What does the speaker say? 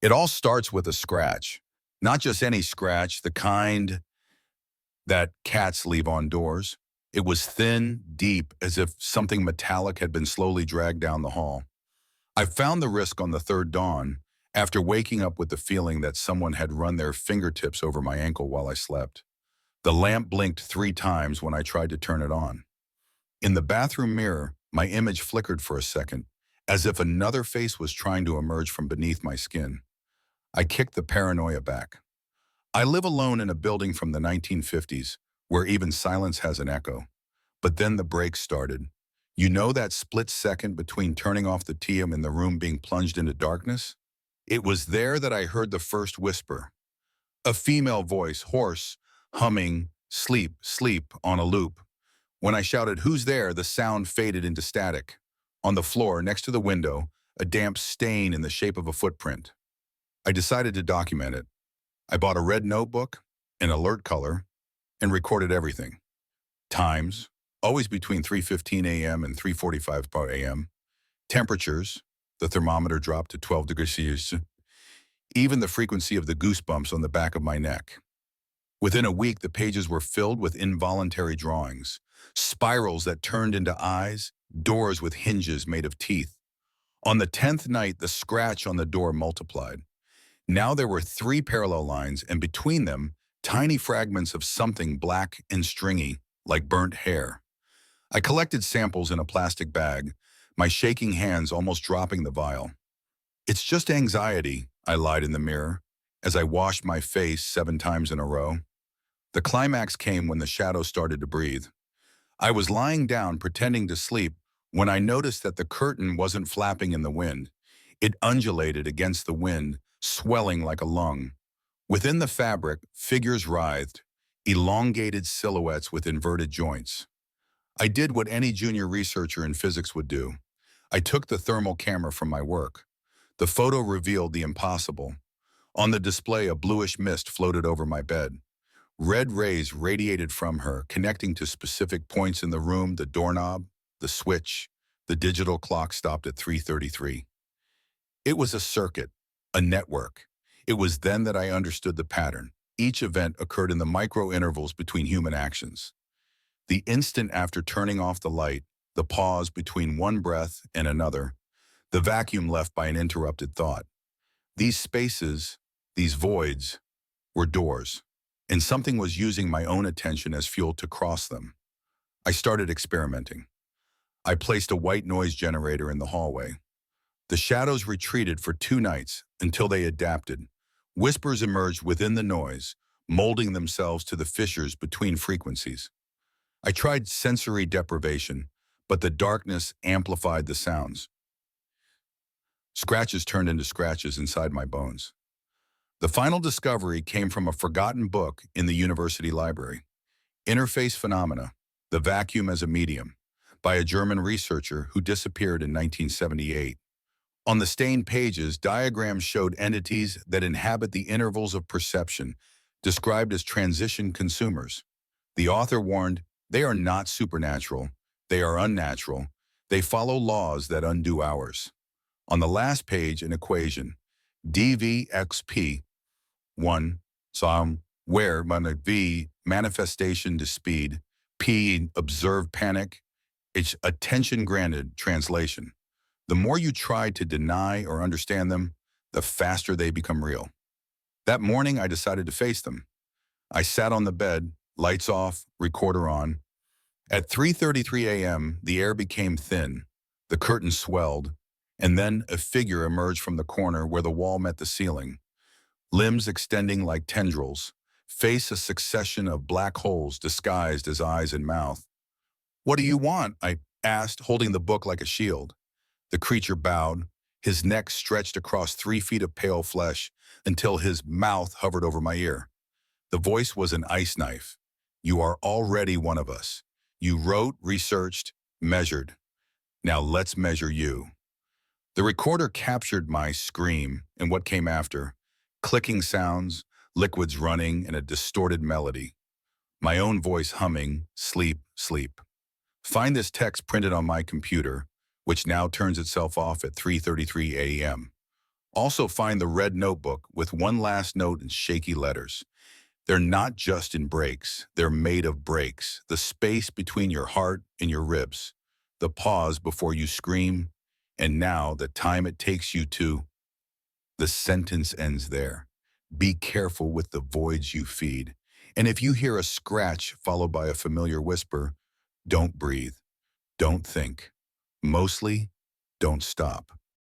It all starts with a scratch. Not just any scratch, the kind that cats leave on doors. It was thin, deep, as if something metallic had been slowly dragged down the hall. I found the risk on the third dawn, after waking up with the feeling that someone had run their fingertips over my ankle while I slept. The lamp blinked 3 times when I tried to turn it on. In the bathroom mirror, my image flickered for a second, as if another face was trying to emerge from beneath my skin. I kicked the paranoia back. I live alone in a building from the 1950s, where even silence has an echo. But then the brakes started. You know that split second between turning off the TM and the room being plunged into darkness? It was there that I heard the first whisper. A female voice, hoarse, humming, sleep, sleep, on a loop. When I shouted, "Who's there?" the sound faded into static. On the floor, next to the window, a damp stain in the shape of a footprint. I decided to document it. I bought a red notebook, an alert color, and recorded everything. Times, always between 3:15 a.m. and 3:45 a.m. Temperatures, the thermometer dropped to 12 degrees Celsius. Even the frequency of the goosebumps on the back of my neck. Within a week, the pages were filled with involuntary drawings, spirals that turned into eyes, doors with hinges made of teeth. On the 10th night, the scratch on the door multiplied. Now there were 3 parallel lines, and between them, tiny fragments of something black and stringy, like burnt hair. I collected samples in a plastic bag, my shaking hands almost dropping the vial. "It's just anxiety," I lied in the mirror, as I washed my face 7 times in a row. The climax came when the shadow started to breathe. I was lying down, pretending to sleep, when I noticed that the curtain wasn't flapping in the wind. It undulated against the wind, swelling like a lung. Within the fabric, figures writhed, elongated silhouettes with inverted joints. I did what any junior researcher in physics would do. I took the thermal camera from my work. The photo revealed the impossible. On the display, a bluish mist floated over my bed. Red rays radiated from her, connecting to specific points in the room: the doorknob, the switch. The digital clock stopped at 3:33. It was a circuit, a network. It was then that I understood the pattern. Each event occurred in the micro-intervals between human actions. The instant after turning off the light, the pause between one breath and another, the vacuum left by an interrupted thought. These spaces, these voids, were doors, and something was using my own attention as fuel to cross them. I started experimenting. I placed a white noise generator in the hallway. The shadows retreated for 2 nights until they adapted. Whispers emerged within the noise, molding themselves to the fissures between frequencies. I tried sensory deprivation, but the darkness amplified the sounds. Scratches turned into scratches inside my bones. The final discovery came from a forgotten book in the university library, Interface Phenomena, The Vacuum as a Medium, by a German researcher who disappeared in 1978. On the stained pages, diagrams showed entities that inhabit the intervals of perception, described as transition consumers. The author warned, they are not supernatural, they are unnatural, they follow laws that undo ours. On the last page, an equation, dvxp, 1, where v, manifestation to speed, p, observed panic, it's attention granted translation. The more you try to deny or understand them, the faster they become real. That morning, I decided to face them. I sat on the bed, lights off, recorder on. At 3:33 a.m., the air became thin, the curtain swelled, and then a figure emerged from the corner where the wall met the ceiling. Limbs extending like tendrils, face a succession of black holes disguised as eyes and mouth. "What do you want?" I asked, holding the book like a shield. The creature bowed, his neck stretched across 3 feet of pale flesh until his mouth hovered over my ear. The voice was an ice knife. "You are already one of us. You wrote, researched, measured. Now let's measure you." The recorder captured my scream and what came after: clicking sounds, liquids running, and a distorted melody. My own voice humming, "Sleep, sleep." Find this text printed on my computer, which now turns itself off at 3:33 a.m. Also find the red notebook with one last note in shaky letters. They're not just in breaks, they're made of breaks. The space between your heart and your ribs, the pause before you scream, and now the time it takes you to. The sentence ends there. Be careful with the voids you feed. And if you hear a scratch followed by a familiar whisper, don't breathe, don't think. Mostly, don't stop.